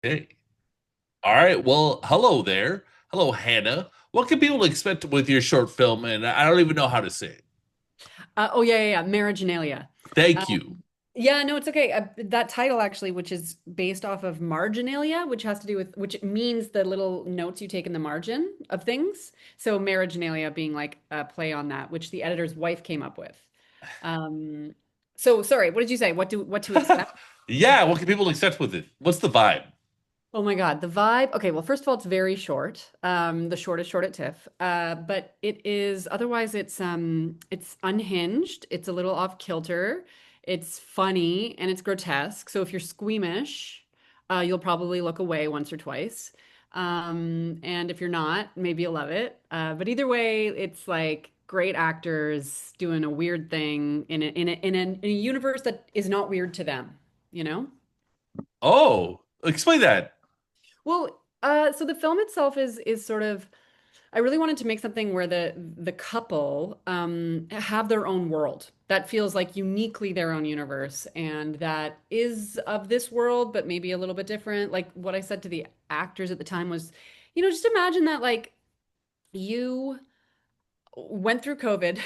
Hey. All right. Well, hello there. Hello, Hannah. What can people expect with your short film? And I don't even know how to say it. Oh yeah, Marriaginalia. Uh, Thank you. yeah, no, it's okay. That title actually, which is based off of marginalia, which has to do with which means the little notes you take in the margin of things. So marriaginalia being like a play on that, which the editor's wife came up with. Um, so sorry, what did you say? What to expect? Yeah, what can people expect with it? What's the vibe? Oh my God, the vibe. Okay, well, first of all, it's very short. The shortest short at TIFF. But it is otherwise it's unhinged. It's a little off kilter. It's funny and it's grotesque. So if you're squeamish, you'll probably look away once or twice. And if you're not, maybe you'll love it. But either way, it's like great actors doing a weird thing in a universe that is not weird to them, you know? Oh, explain that. Well, so the film itself is sort of I really wanted to make something where the couple have their own world that feels like uniquely their own universe and that is of this world, but maybe a little bit different. Like what I said to the actors at the time was, just imagine that like you went through COVID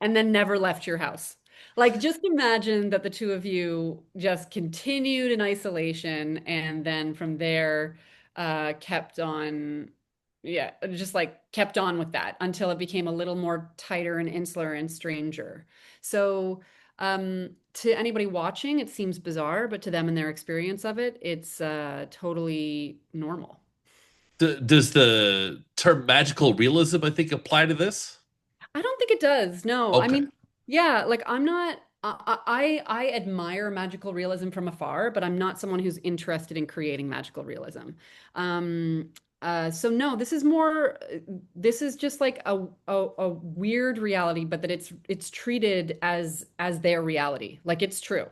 and then never left your house. Like, just imagine that the two of you just continued in isolation and then from there kept on, yeah, just like kept on with that until it became a little more tighter and insular and stranger. So, to anybody watching, it seems bizarre, but to them and their experience of it, it's totally normal. Does the term magical realism, I think, apply to this? I don't think it does. No, I Okay. mean, yeah, like I'm not. I admire magical realism from afar, but I'm not someone who's interested in creating magical realism. Um, so no, this is more. This is just like a weird reality, but that it's treated as their reality, like it's true.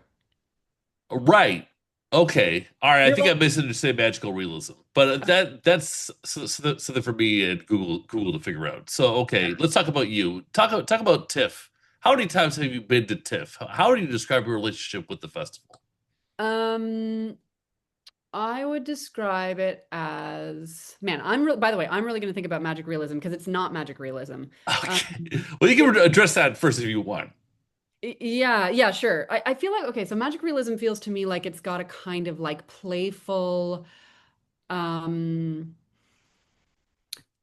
Right. Okay. All right. I You're think I all, misunderstood magical realism, but that's something for me and Google to figure out. So okay, let's talk about you. Talk about TIFF. How many times have you been to TIFF? How do you describe your relationship with the festival? um, I would describe it as, man, by the way, I'm really going to think about magic realism because it's not magic realism. Um, Okay. Well, you can address that first if you want. Yeah, yeah, sure. I feel like, okay, so magic realism feels to me like it's got a kind of like playful, um,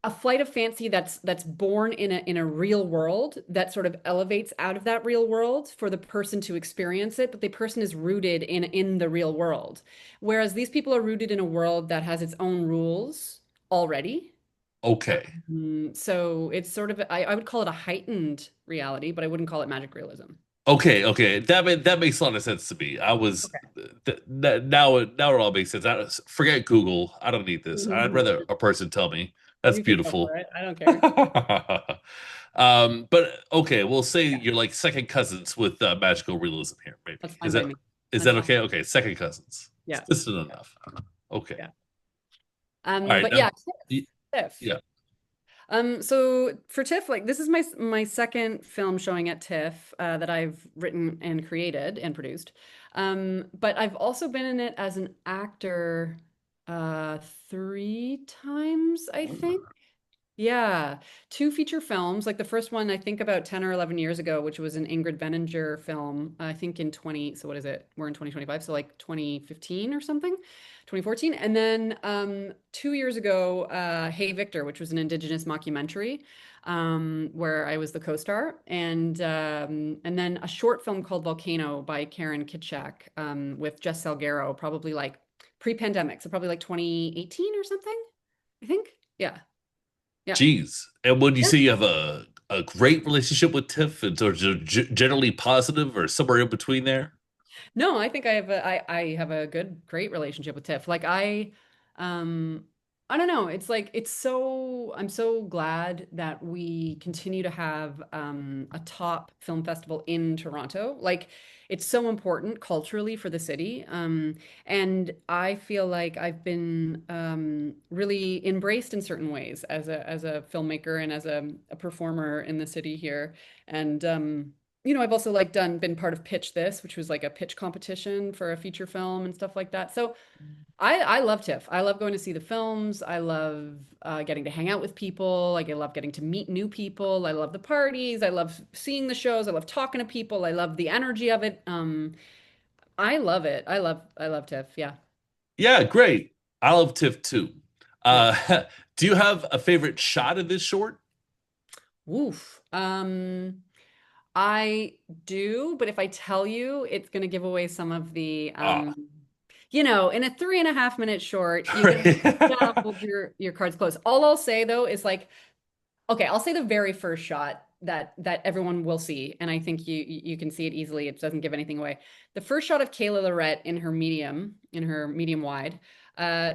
a flight of fancy that's born in a real world that sort of elevates out of that real world for the person to experience it, but the person is rooted in the real world. Whereas these people are rooted in a world that has its own rules already. Okay. So it's sort of I would call it a heightened reality, but I wouldn't call it magic realism. Okay. That makes a lot of sense to me. I was now it all makes sense. Forget Google. I don't need this. I'd Mhm. rather a person tell me. That's You can go for beautiful. it. I don't care. But okay, we'll say you're like second cousins with magical realism here, maybe. That's Is fine by that me. is That's that fine. okay? Okay, second cousins. It's Yeah. distant Yeah. enough. Okay. Yeah. All right. But yeah, Y- TIFF. yeah. So for TIFF, like this is my second film showing at TIFF that I've written and created and produced. But I've also been in it as an actor uh, three times, I think. Yeah, two feature films. Like the first one, I think about 10 or 11 years ago, which was an Ingrid Benninger film. I think in 20, so what is it? We're in 2025, so like 2015 or something, 2014. And then 2 years ago, Hey Victor, which was an Indigenous mockumentary, where I was the co-star, and then a short film called Volcano by Karen Kitschak, with Jess Salguero, probably like pre-pandemic, so probably like 2018 or something, I think. Yeah. Yeah. Geez. And when you Yeah. say you have a great relationship with Tiff, it's sort of generally positive or somewhere in between there? No, I think I have a good, great relationship with Tiff. Like um, I don't know. It's like I'm so glad that we continue to have a top film festival in Toronto. Like it's so important culturally for the city. And I feel like I've been really embraced in certain ways as a filmmaker and as a performer in the city here. And I've also like been part of Pitch This, which was like a pitch competition for a feature film and stuff like that. So I love TIFF. I love going to see the films. I love getting to hang out with people. Like I love getting to meet new people. I love the parties. I love seeing the shows. I love talking to people. I love the energy of it. I love it. I love TIFF. Yeah. Yeah, great. I love TIFF too. Yeah. Do you have a favorite shot of this short? Woof. I do, but if I tell you, it's going to give away some of the, Oh, in a 3.5 minute short, you gotta right. hold your cards close. All I'll say though is like, okay, I'll say the very first shot that everyone will see, and I think you can see it easily. It doesn't give anything away. The first shot of Kayla Lorette in her medium wide.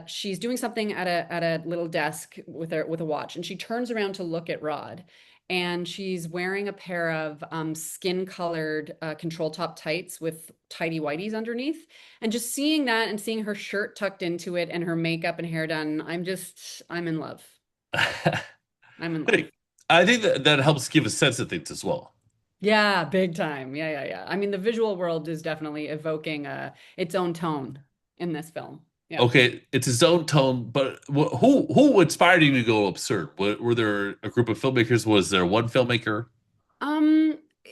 She's doing something at a little desk with a watch, and she turns around to look at Rod, and she's wearing a pair of skin-colored control top tights with tidy whities underneath. And just seeing that and seeing her shirt tucked into it and her makeup and hair done, I'm in love. I'm in love. Hey, I think that helps give a sense of things as well. Yeah, big time. Yeah, yeah, yeah. I mean, the visual world is definitely evoking its own tone in this film. Yeah. Okay, it's his own tone, but who inspired you to go absurd? Were there a group of filmmakers? Was there one filmmaker?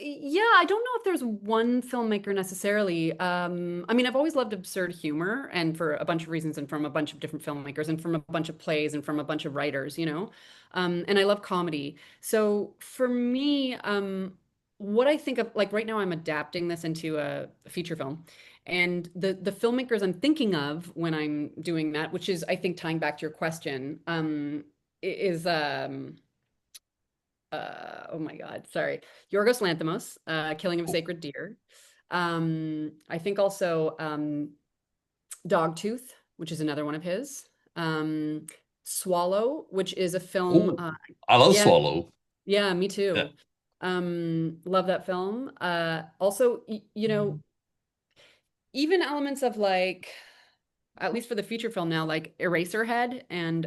Yeah, I don't know if there's one filmmaker necessarily. I mean, I've always loved absurd humor and for a bunch of reasons and from a bunch of different filmmakers and from a bunch of plays and from a bunch of writers. And I love comedy. So for me, what I think of like right now I'm adapting this into a feature film. And the filmmakers I'm thinking of when I'm doing that, which is I think tying back to your question, is oh my God, sorry. Yorgos Lanthimos, Killing of a Sacred Deer. I think also Dogtooth, which is another one of his. Um, Swallow, which is a film. Oh, I love Yeah, Swallow. yeah, me Yeah. too. Love that film. Also, even elements of like, at least for the feature film now, like Eraserhead and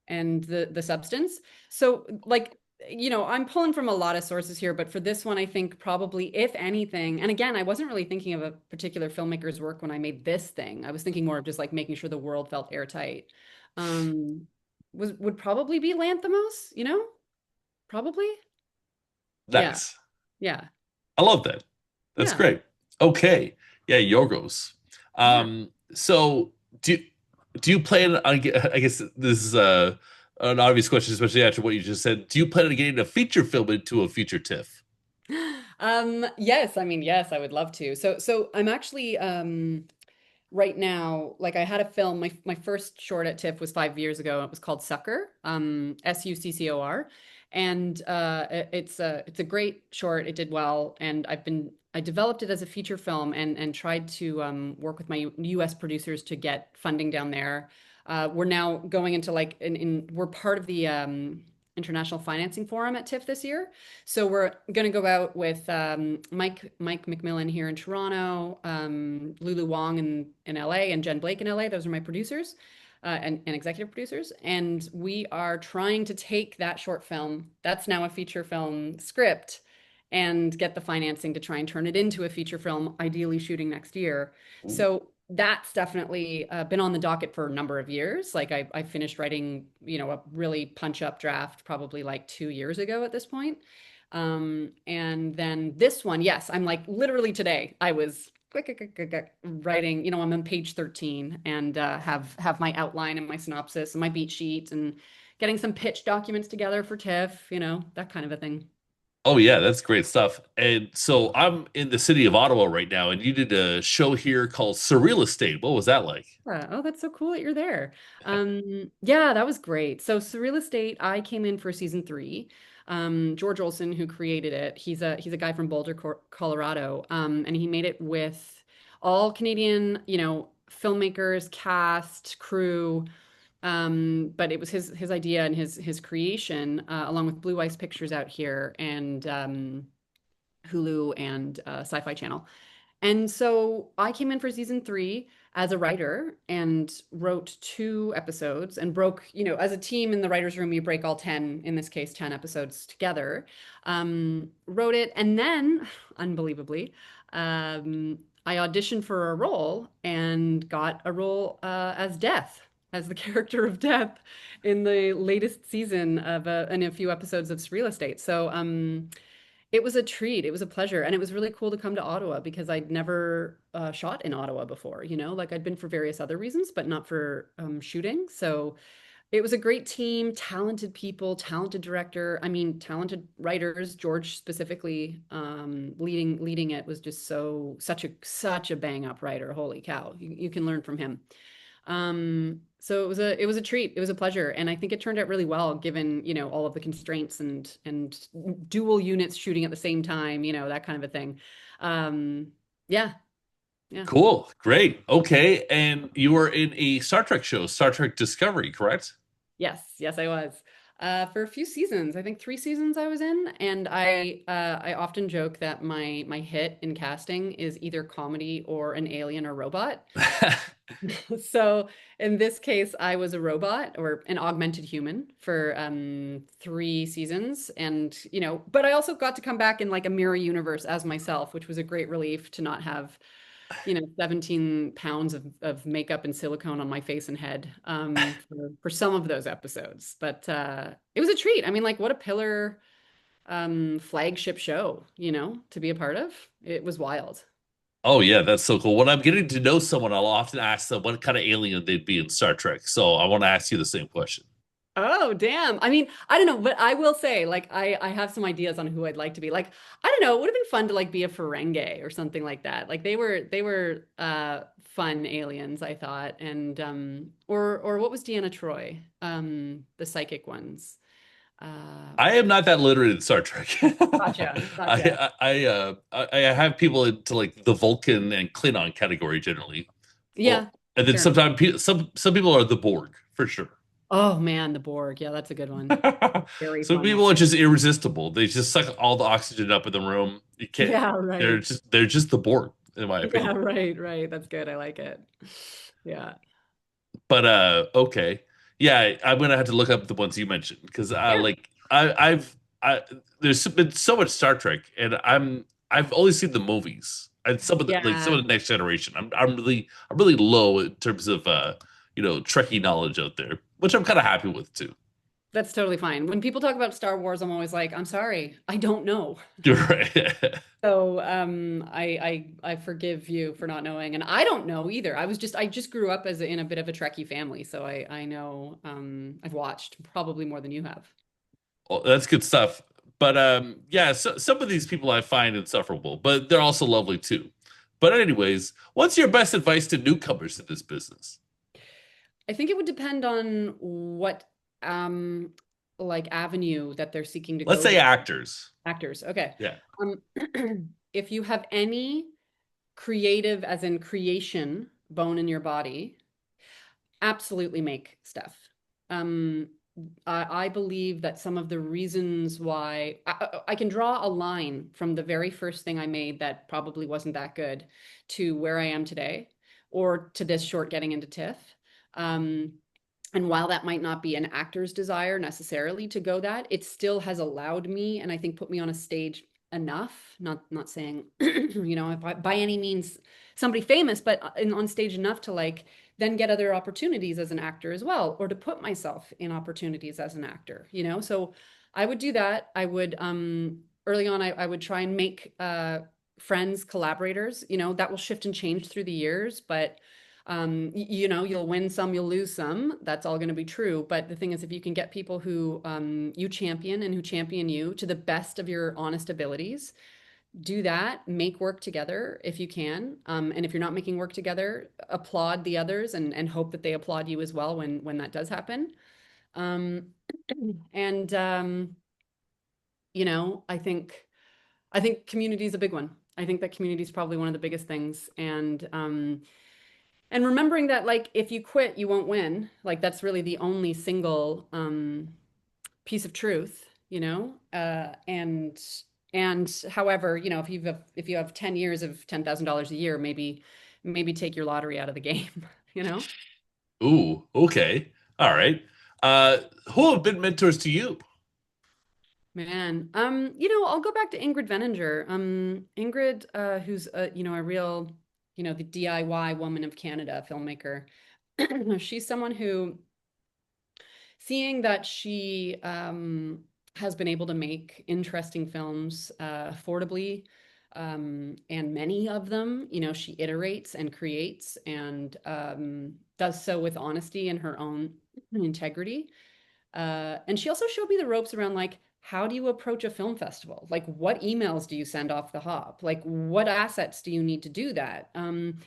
the substance. So like, I'm pulling from a lot of sources here, but for this one, I think probably, if anything, and again, I wasn't really thinking of a particular filmmaker's work when I made this thing. I was thinking more of just like making sure the world felt airtight. Um, would probably be Lanthimos, probably. Yeah, Nice. yeah, I love that. That's yeah, great. Okay. Yeah, Yorgos. yeah. So do you plan on I guess this is an obvious question, especially after what you just said. Do you plan on getting a feature film into a feature TIFF? Yes, I mean, yes, I would love to. So I'm actually right now, like I had a film, my first short at TIFF was 5 years ago. It was called Succor, Succor. And it's a great short. It did well. And I developed it as a feature film and tried to work with my US producers to get funding down there. We're now going into like we're part of the International Financing Forum at TIFF this year. So we're going to go out with Mike McMillan here in Toronto, Lulu Wong in LA, and Jen Blake in LA. Those are my producers and executive producers. And we are trying to take that short film, that's now a feature film script, and get the financing to try and turn it into a feature film, ideally shooting next year. So that's definitely been on the docket for a number of years. Like I finished writing, a really punch up draft probably like 2 years ago at this point. And then this one, yes, I'm like literally today I was quick, writing, I'm on page 13 and have my outline and my synopsis and my beat sheet and getting some pitch documents together for TIFF, that kind of a thing. Oh yeah, that's great stuff. And so I'm in the city of Ottawa right now, and you did a show here called Surreal Estate. What was that like? Yeah. Oh, that's so cool that you're there. Yeah, that was great. So Surreal Estate, I came in for season three. George Olson, who created it, he's a guy from Boulder, Colorado, and he made it with all Canadian, filmmakers, cast, crew. But it was his idea and his creation, along with Blue Ice Pictures out here and Hulu and Sci-Fi Channel. And so I came in for season three as a writer and wrote two episodes and broke, as a team in the writer's room, you break all 10, in this case, 10 episodes together. Wrote it. And then, unbelievably, I auditioned for a role and got a role as Death, as the character of Death in the latest season of in a few episodes of Surreal Estate. So, it was a treat. It was a pleasure. And it was really cool to come to Ottawa because I'd never shot in Ottawa before, like I'd been for various other reasons, but not for shooting. So it was a great team, talented people, talented director. I mean, talented writers. George specifically leading it was just such a bang up writer. Holy cow. You can learn from him. So it was a treat. It was a pleasure, and I think it turned out really well given, all of the constraints and dual units shooting at the same time, that kind of a thing. Um, yeah, yeah. Cool. Great. Okay. And you were in a Star Trek show, Star Trek Discovery, correct? Yes, yes, I was. For a few seasons, I think 3 seasons I was in, and I often joke that my hit in casting is either comedy or an alien or robot. So in this case, I was a robot or an augmented human for 3 seasons, and but I also got to come back in like a mirror universe as myself, which was a great relief to not have 17 pounds of makeup and silicone on my face and head for some of those episodes. But it was a treat. I mean, like, what a pillar flagship show, to be a part of. It was wild. Oh yeah, that's so cool. When I'm getting to know someone, I'll often ask them what kind of alien they'd be in Star Trek. So I want to ask you the same question. Oh, damn. I mean, I don't know, but I will say, like, I have some ideas on who I'd like to be. Like, I don't know, it would have been fun to like be a Ferengi or something like that. Like they were fun aliens, I thought. And or what was Deanna Troy? The psychic ones. I am not that literate in Star Trek. Gotcha, gotcha. I have people into like the Vulcan and Klingon category generally. Well, Yeah, and then fair enough. sometimes some people are the Borg for sure. Oh man, the Borg. Yeah, that's a good one. Very Some fun people are one. just irresistible. They just suck all the oxygen up in the room. You can't. Yeah, They're right. just the Borg, in my Yeah, opinion. right, right. That's good. I like it. Yeah. But okay. Yeah, I'm gonna have to look up the ones you mentioned because Yeah. I there's been so much Star Trek and I've only seen the movies and some Yeah. of the next generation. I'm really low in terms of Trekkie knowledge out there, which I'm kind of happy with too. That's totally fine. When people talk about Star Wars, I'm always like, I'm sorry, I don't know. You're right. So I forgive you for not knowing, and I don't know either. I just grew up in a bit of a Trekkie family, so I know I've watched probably more than you have. Well, that's good stuff. But yeah, so some of these people I find insufferable, but they're also lovely too. But anyways, what's your best advice to newcomers to this business? I think it would depend on what um like avenue that they're seeking to Let's go say down. actors. Actors, okay. Yeah. Um, if you have any creative, as in creation, bone in your body, absolutely make stuff. Um, I believe that some of the reasons why I can draw a line from the very first thing I made that probably wasn't that good to where I am today, or to this short getting into TIFF. Um, and while that might not be an actor's desire necessarily to go that, it still has allowed me, and I think put me on a stage enough. Not saying, if by any means somebody famous, but on stage enough to like then get other opportunities as an actor as well, or to put myself in opportunities as an actor. So I would do that. I would early on, I would try and make friends, collaborators. That will shift and change through the years, but you'll win some, you'll lose some. That's all going to be true. But the thing is, if you can get people who you champion and who champion you to the best of your honest abilities, do that, make work together if you can. And if you're not making work together, applaud the others and hope that they applaud you as well when that does happen. Um, and I think community is a big one. I think that community is probably one of the biggest things. And remembering that, like, if you quit, you won't win. Like, that's really the only single piece of truth. And And however, if you have 10 years of $10,000 a year, maybe take your lottery out of the game, you know? Ooh, okay. All right. Uh, who have been mentors to you? Man, I'll go back to Ingrid Veninger. Ingrid, who's a real, the DIY woman of Canada filmmaker. She's someone who, seeing that she has been able to make interesting films affordably, and many of them, she iterates and creates and does so with honesty and her own integrity. And she also showed me the ropes around like, how do you approach a film festival? Like, what emails do you send off the hop? Like, what assets do you need to do that?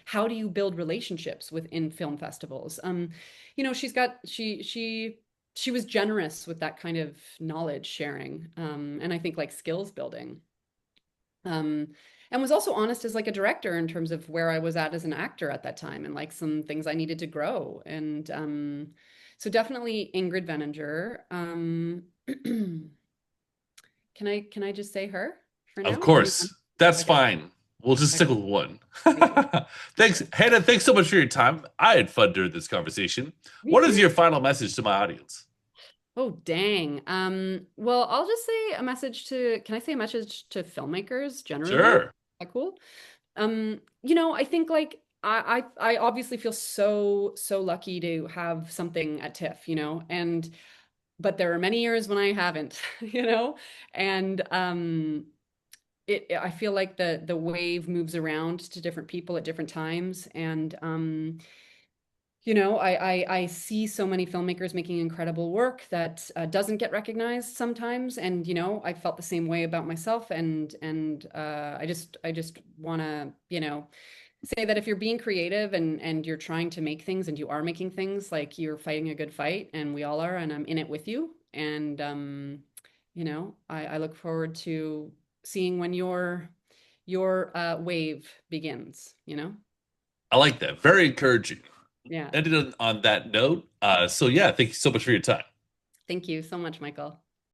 How do you build relationships within film festivals? She's got she was generous with that kind of knowledge sharing, and I think like skills building. Um, and was also honest as like a director in terms of where I was at as an actor at that time and like some things I needed to grow. And so definitely Ingrid Veninger. Can I just say her for Of now? Or do you want? course. That's Okay. fine. We'll just stick Okay. with one. Thank you. Thanks, Hannah. Thanks so much for your time. I had fun during this conversation. Me What is too. your final message to my audience? Oh, dang. Well, I'll just say a message to, can I say a message to filmmakers generally? Is Sure. that cool? I think like I obviously feel so lucky to have something at TIFF, and but there are many years when I haven't, and I feel like the wave moves around to different people at different times, and I see so many filmmakers making incredible work that doesn't get recognized sometimes, and I felt the same way about myself, and I just want to say that if you're being creative and you're trying to make things and you are making things, like you're fighting a good fight, and we all are, and I'm in it with you, and I look forward to seeing when your wave begins. I like that. Very encouraging. Yeah. Ended on that note. So yeah, thank you so much for your time. Thank you so much, Michael.